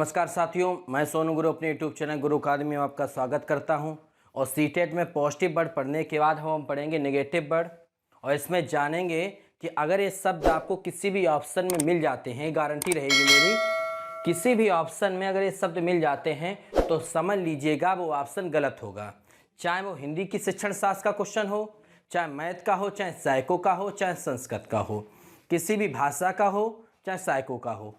नमस्कार साथियों, मैं सोनू गुरु अपने यूट्यूब चैनल गुरु अकादमी में आपका स्वागत करता हूं। और सीटेट में पॉजिटिव वर्ड पढ़ने के बाद हम पढ़ेंगे नेगेटिव वर्ड। और इसमें जानेंगे कि अगर ये शब्द आपको किसी भी ऑप्शन में मिल जाते हैं, गारंटी रहेगी मेरी, किसी भी ऑप्शन में अगर ये शब्द मिल जाते हैं तो समझ लीजिएगा वो ऑप्शन गलत होगा। चाहे वो हिंदी की शिक्षण शास्त्र का क्वेश्चन हो, चाहे मैथ का हो, चाहे साइको का हो, चाहे संस्कृत का हो, किसी भी भाषा का हो, चाहे साइको का हो।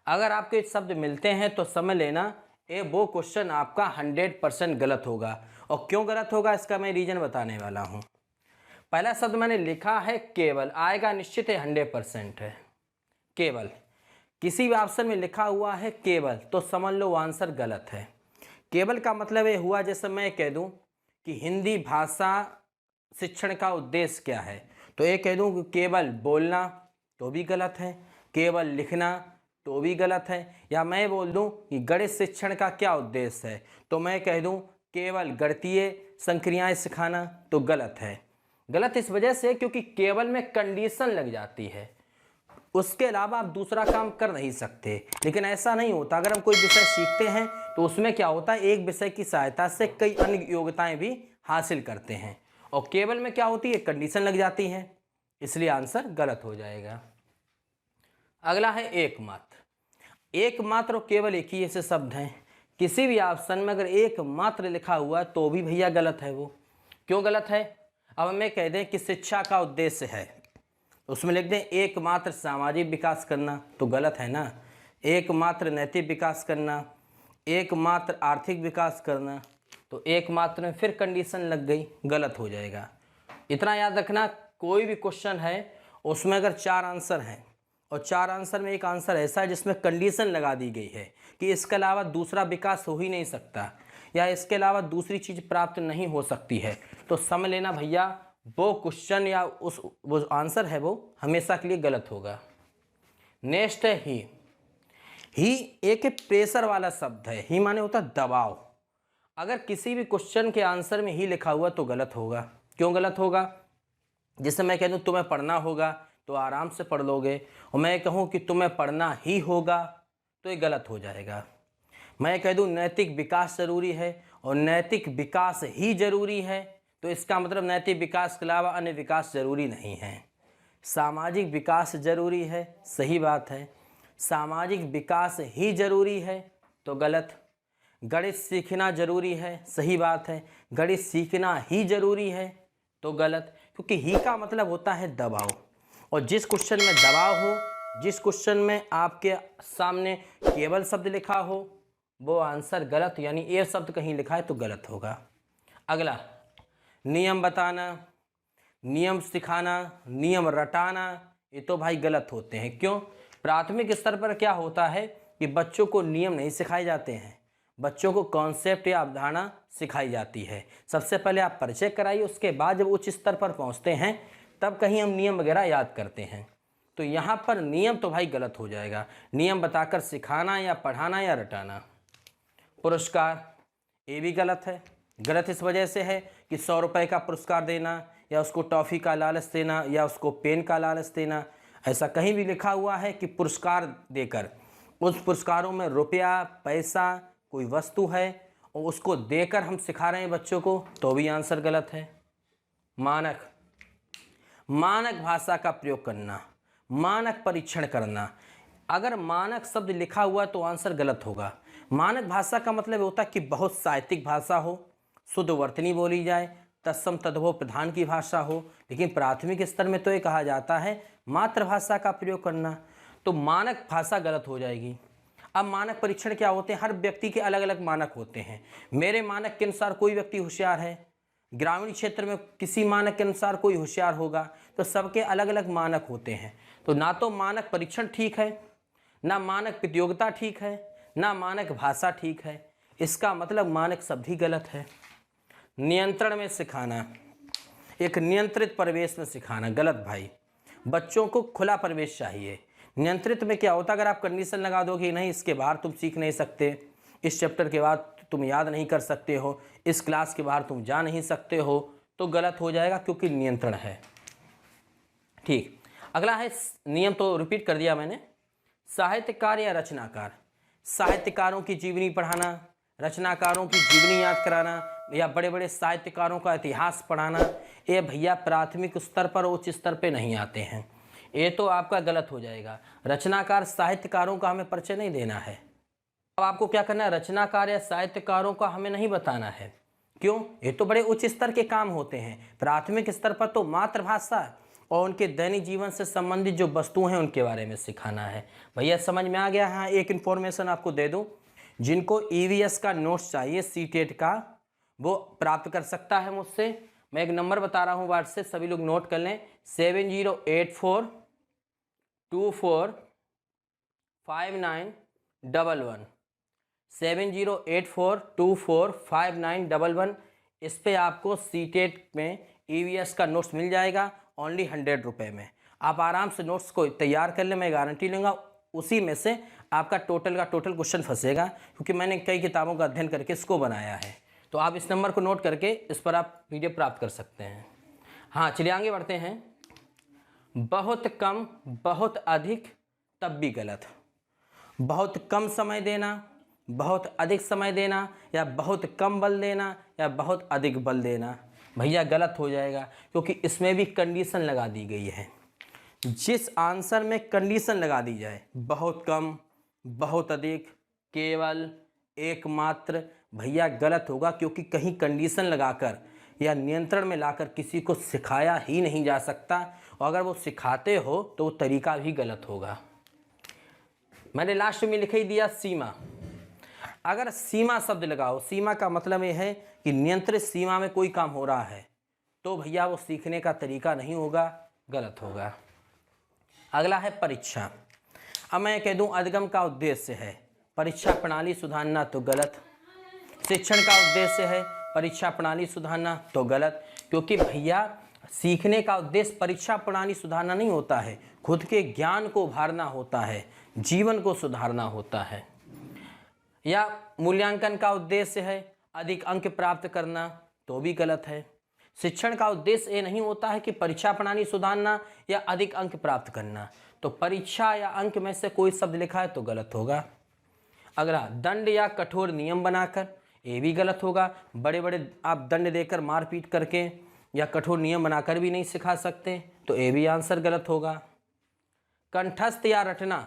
अगर आपके शब्द मिलते हैं तो समझ लेना ये वो क्वेश्चन आपका 100% गलत होगा। और क्यों गलत होगा इसका मैं रीजन बताने वाला हूँ। पहला शब्द मैंने लिखा है केवल, आएगा निश्चित है, 100% है केवल। किसी भी ऑप्शन में लिखा हुआ है केवल तो समझ लो वो आंसर गलत है। केवल का मतलब ये हुआ जैसे मैं कह दूं कि हिंदी भाषा शिक्षण का उद्देश्य क्या है, तो ये कह दूं कि केवल बोलना तो भी गलत है, केवल लिखना तो भी गलत है। या मैं बोल दूं कि गणित शिक्षण का क्या उद्देश्य है, तो मैं कह दूं केवल गणितीय संक्रियाएं सिखाना, तो गलत है। गलत इस वजह से क्योंकि केवल में कंडीशन लग जाती है, उसके अलावा आप दूसरा काम कर नहीं सकते। लेकिन ऐसा नहीं होता, अगर हम कोई विषय सीखते हैं तो उसमें क्या होता है, एक विषय की सहायता से कई अन्य योग्यताएं भी हासिल करते हैं। और केवल में क्या होती है, कंडीशन लग जाती है, इसलिए आंसर गलत हो जाएगा। अगला है एकमात्र। एकमात्र और केवल एक ही ऐसे शब्द हैं। किसी भी ऑप्शन में अगर एकमात्र लिखा हुआ है तो भी भैया गलत है। वो क्यों गलत है, अब हमें कह दें कि शिक्षा का उद्देश्य है, उसमें लिख दें एकमात्र सामाजिक विकास करना, तो गलत है ना। एकमात्र नैतिक विकास करना, एकमात्र आर्थिक विकास करना, तो एकमात्र में फिर कंडीशन लग गई, गलत हो जाएगा। इतना याद रखना, कोई भी क्वेश्चन है उसमें अगर 4 आंसर हैं और 4 आंसर में एक आंसर ऐसा है जिसमें कंडीशन लगा दी गई है कि इसके अलावा दूसरा विकास हो ही नहीं सकता या इसके अलावा दूसरी चीज़ प्राप्त नहीं हो सकती है, तो समझ लेना भैया वो क्वेश्चन या वो आंसर है वो हमेशा के लिए गलत होगा। नेक्स्ट है ही। ही एक प्रेशर वाला शब्द है। ही माने होता दबाव। अगर किसी भी क्वेश्चन के आंसर में ही लिखा हुआ तो गलत होगा। क्यों गलत होगा, जैसे मैं कह दूं तुम्हें पढ़ना होगा तो आराम से पढ़ लोगे, और मैं कहूं कि तुम्हें पढ़ना ही होगा तो ये गलत हो जाएगा। मैं कह दूं नैतिक विकास जरूरी है और नैतिक विकास ही जरूरी है, तो इसका मतलब नैतिक विकास के अलावा अन्य विकास जरूरी नहीं है। सामाजिक विकास जरूरी है, सही बात है। सामाजिक विकास ही जरूरी है तो गलत। गणित सीखना जरूरी है, सही बात है। गणित सीखना ही जरूरी है तो गलत, क्योंकि ही का मतलब होता है दबाव। और जिस क्वेश्चन में दबाव हो, जिस क्वेश्चन में आपके सामने केवल शब्द लिखा हो, वो आंसर गलत, यानी ए शब्द कहीं लिखा है तो गलत होगा। अगला, नियम बताना, नियम सिखाना, नियम रटाना, ये तो भाई गलत होते हैं। क्यों, प्राथमिक स्तर पर क्या होता है कि बच्चों को नियम नहीं सिखाए जाते हैं, बच्चों को कॉन्सेप्ट या अवधारणा सिखाई जाती है। सबसे पहले आप परिचय कराइए, उसके बाद जब उच्च स्तर पर पहुंचते हैं तब कहीं हम नियम वगैरह याद करते हैं। तो यहाँ पर नियम तो भाई गलत हो जाएगा। नियम बताकर सिखाना या पढ़ाना या रटाना। पुरस्कार, ये भी गलत है। गलत इस वजह से है कि 100 रुपये का पुरस्कार देना या उसको टॉफ़ी का लालच देना या उसको पेन का लालच देना, ऐसा कहीं भी लिखा हुआ है कि पुरस्कार देकर, उस पुरस्कारों में रुपया, पैसा, कोई वस्तु है और उसको देकर हम सिखा रहे हैं बच्चों को, तो भी आंसर गलत है। मानक, मानक भाषा का प्रयोग करना, मानक परीक्षण करना। अगर मानक शब्द लिखा हुआ तो आंसर गलत होगा। मानक भाषा का मतलब होता है कि बहुत साहित्यिक भाषा हो, शुद्ध वर्तनी बोली जाए, तत्सम तद्भव प्रधान की भाषा हो। लेकिन प्राथमिक स्तर में तो ये कहा जाता है मातृभाषा का प्रयोग करना, तो मानक भाषा गलत हो जाएगी। अब मानक परीक्षण क्या होते हैं, हर व्यक्ति के अलग अलग मानक होते हैं। मेरे मानक के अनुसार कोई व्यक्ति होशियार है, ग्रामीण क्षेत्र में किसी मानक के अनुसार कोई होशियार होगा, तो सबके अलग अलग मानक होते हैं। तो ना तो मानक परीक्षण ठीक है, ना मानक प्रतियोगिता ठीक है, ना मानक भाषा ठीक है। इसका मतलब मानक शब्द ही गलत है। नियंत्रण में सिखाना, एक नियंत्रित परिवेश में सिखाना, गलत भाई। बच्चों को खुला परिवेश चाहिए। नियंत्रित में क्या होता है, अगर आप कंडीशन लगा दो कि नहीं इसके बाहर तुम सीख नहीं सकते, इस चैप्टर के बाद तुम याद नहीं कर सकते हो, इस क्लास के बाहर तुम जा नहीं सकते हो, तो गलत हो जाएगा, क्योंकि नियंत्रण है। ठीक, अगला है नियम, तो रिपीट कर दिया मैंने। साहित्यकार या रचनाकार। साहित्यकारों की जीवनी पढ़ाना, रचनाकारों की जीवनी याद कराना या बड़े बड़े साहित्यकारों का इतिहास पढ़ाना, ये भैया प्राथमिक स्तर पर उच्च स्तर पे नहीं आते हैं। ये तो आपका गलत हो जाएगा। रचनाकार साहित्यकारों का हमें परिचय नहीं देना है। अब आपको क्या करना है, रचनाकार या साहित्यकारों का हमें नहीं बताना है। क्यों? ये तो बड़े उच्च स्तर के काम होते हैं। प्राथमिक स्तर पर तो मातृभाषा और उनके दैनिक जीवन से संबंधित जो वस्तुएं हैं उनके बारे में सिखाना है। भैया समझ में आ गया? हाँ, एक इन्फॉर्मेशन आपको दे दूं, जिनको ईवीएस का नोट्स चाहिए सीटेट का, वो प्राप्त कर सकता है मुझसे। मैं एक नंबर बता रहा हूँ व्हाट्सएप, सभी लोग नोट कर लें, 7084245911 7084245911। इस पे आपको सीटेट में ईवीएस का नोट्स मिल जाएगा ओनली 100 रुपये में। आप आराम से नोट्स को तैयार कर लें, मैं गारंटी लूँगा उसी में से आपका टोटल का टोटल क्वेश्चन फंसेगा, क्योंकि मैंने कई किताबों का अध्ययन करके इसको बनाया है। तो आप इस नंबर को नोट करके इस पर आप पीडीएफ प्राप्त कर सकते हैं। हाँ, चलिए आगे बढ़ते हैं। बहुत कम, बहुत अधिक, तब भी गलत। बहुत कम समय देना, बहुत अधिक समय देना, या बहुत कम बल देना, या बहुत अधिक बल देना, भैया गलत हो जाएगा, क्योंकि इसमें भी कंडीशन लगा दी गई है। जिस आंसर में कंडीशन लगा दी जाए, बहुत कम, बहुत अधिक, केवल, एकमात्र, भैया गलत होगा, क्योंकि कहीं कंडीशन लगाकर या नियंत्रण में लाकर किसी को सिखाया ही नहीं जा सकता, और अगर वो सिखाते हो तो वो तरीका भी गलत होगा। मैंने लास्ट में लिख ही दिया सीमा। अगर सीमा शब्द लगाओ, सीमा का मतलब ये है कि नियंत्रित सीमा में कोई काम हो रहा है, तो भैया वो सीखने का तरीका नहीं होगा, गलत होगा। अगला है परीक्षा। अब मैं कह दूं अधिगम का उद्देश्य है परीक्षा प्रणाली सुधारना, तो गलत। शिक्षण का उद्देश्य है परीक्षा प्रणाली सुधारना, तो गलत, क्योंकि भैया सीखने का उद्देश्य परीक्षा प्रणाली सुधारना नहीं होता है, खुद के ज्ञान को उभारना होता है, जीवन को सुधारना होता है। या मूल्यांकन का उद्देश्य है अधिक अंक प्राप्त करना, तो भी गलत है। शिक्षण का उद्देश्य ये नहीं होता है कि परीक्षा प्रणाली सुधारना या अधिक अंक प्राप्त करना, तो परीक्षा या अंक में से कोई शब्द लिखा है तो गलत होगा। अगला दंड या कठोर नियम बनाकर, ये भी गलत होगा। बड़े बड़े आप दंड देकर मारपीट करके या कठोर नियम बनाकर भी नहीं सिखा सकते, तो ये भी आंसर गलत होगा। कंठस्थ या रटना,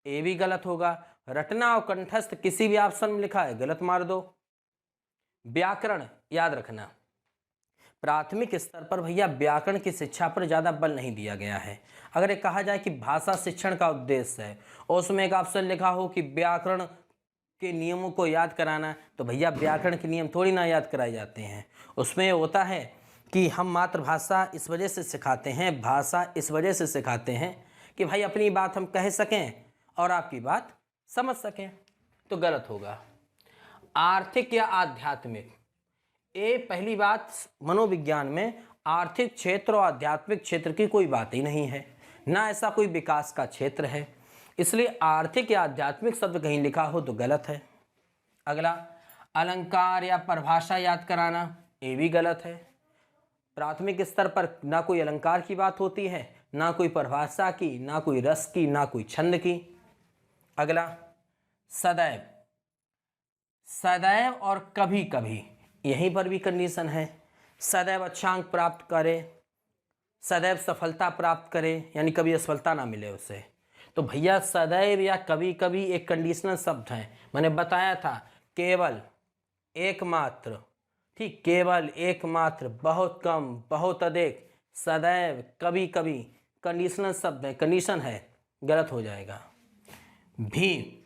ये भी गलत होगा। रटना और कंठस्थ किसी भी ऑप्शन में लिखा है, गलत मार दो। व्याकरण याद रखना, प्राथमिक स्तर पर भैया व्याकरण की शिक्षा पर ज़्यादा बल नहीं दिया गया है। अगर ये कहा जाए कि भाषा शिक्षण का उद्देश्य है और उसमें एक ऑप्शन लिखा हो कि व्याकरण के नियमों को याद कराना, तो भैया व्याकरण के नियम थोड़ी ना याद कराए जाते हैं। उसमें होता है कि हम मातृभाषा इस वजह से सिखाते हैं, भाषा इस वजह से सिखाते हैं कि भाई अपनी बात हम कह सकें और आपकी बात समझ सकें, तो गलत होगा। आर्थिक या आध्यात्मिक, ये पहली बात, मनोविज्ञान में आर्थिक क्षेत्र और आध्यात्मिक क्षेत्र की कोई बात ही नहीं है, ना ऐसा कोई विकास का क्षेत्र है, इसलिए आर्थिक या आध्यात्मिक शब्द कहीं लिखा हो तो गलत है। अगला अलंकार या परिभाषा याद कराना, ये भी गलत है। प्राथमिक स्तर पर ना कोई अलंकार की बात होती है, ना कोई परिभाषा की, ना कोई रस की, ना कोई छंद की। अगला सदैव, सदैव और कभी कभी, यहीं पर भी कंडीशन है। सदैव अच्छा अंक प्राप्त करे, सदैव सफलता प्राप्त करे, यानी कभी असफलता ना मिले उसे, तो भैया सदैव या कभी कभी एक कंडीशनल शब्द है। मैंने बताया था केवल, एकमात्र, ठीक, केवल, एकमात्र, बहुत कम, बहुत अधिक, सदैव, कभी कभी, कंडीशनल शब्द है, कंडीशन है, गलत हो जाएगा। भी,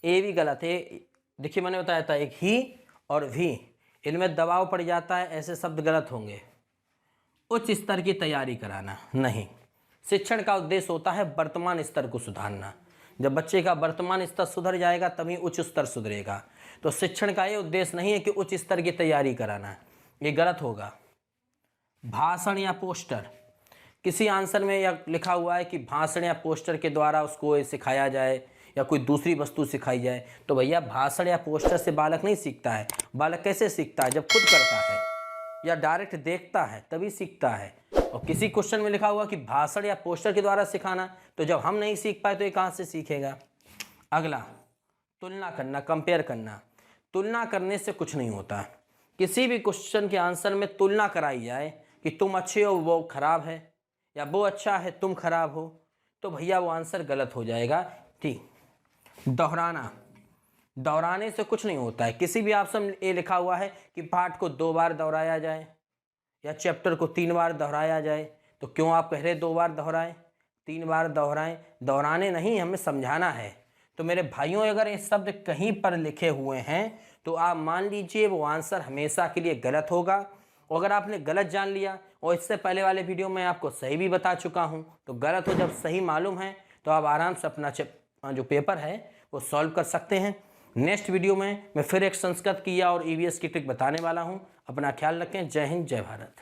ये भी गलत है। देखिए मैंने बताया था एक ही और भी, इनमें दबाव पड़ जाता है, ऐसे शब्द गलत होंगे। उच्च स्तर की तैयारी कराना, नहीं। शिक्षण का उद्देश्य होता है वर्तमान स्तर को सुधारना। जब बच्चे का वर्तमान स्तर सुधर जाएगा तभी उच्च स्तर सुधरेगा। तो शिक्षण का ये उद्देश्य नहीं है कि उच्च स्तर की तैयारी कराना, ये गलत होगा। भाषण या पोस्टर, किसी आंसर में यह लिखा हुआ है कि भाषण या पोस्टर के द्वारा उसको सिखाया जाए या कोई दूसरी वस्तु सिखाई जाए, तो भैया भाषण या पोस्टर से बालक नहीं सीखता है। बालक कैसे सीखता है? जब खुद करता है या डायरेक्ट देखता है तभी सीखता है। और किसी क्वेश्चन में लिखा हुआ कि भाषण या पोस्टर के द्वारा सिखाना, तो जब हम नहीं सीख पाए तो ये कहाँ से सीखेगा। अगला तुलना करना, कंपेयर करना। तुलना करने से कुछ नहीं होता। किसी भी क्वेश्चन के आंसर में तुलना कराई जाए कि तुम अच्छे हो वो खराब है, या वो अच्छा है तुम खराब हो, तो भैया वो आंसर गलत हो जाएगा। ठीक। दोहराना, दोहराने से कुछ नहीं होता है। किसी भी ऑप्शन में ये लिखा हुआ है कि पाठ को 2 बार दोहराया जाए या चैप्टर को 3 बार दोहराया जाए, तो क्यों आप कह रहे 2 बार दोहराएं, 3 बार दोहराएं? दोहराने नहीं, हमें समझाना है। तो मेरे भाइयों, अगर ये शब्द कहीं पर लिखे हुए हैं तो आप मान लीजिए वो आंसर हमेशा के लिए गलत होगा। और अगर आपने गलत जान लिया, और इससे पहले वाले वीडियो में आपको सही भी बता चुका हूँ, तो गलत हो जब सही मालूम है तो आप आराम से अपना जो पेपर है वो सॉल्व कर सकते हैं। नेक्स्ट वीडियो में मैं फिर एक संस्कृत की या और ईवीएस की ट्रिक बताने वाला हूँ। अपना ख्याल रखें। जय हिंद, जय भारत।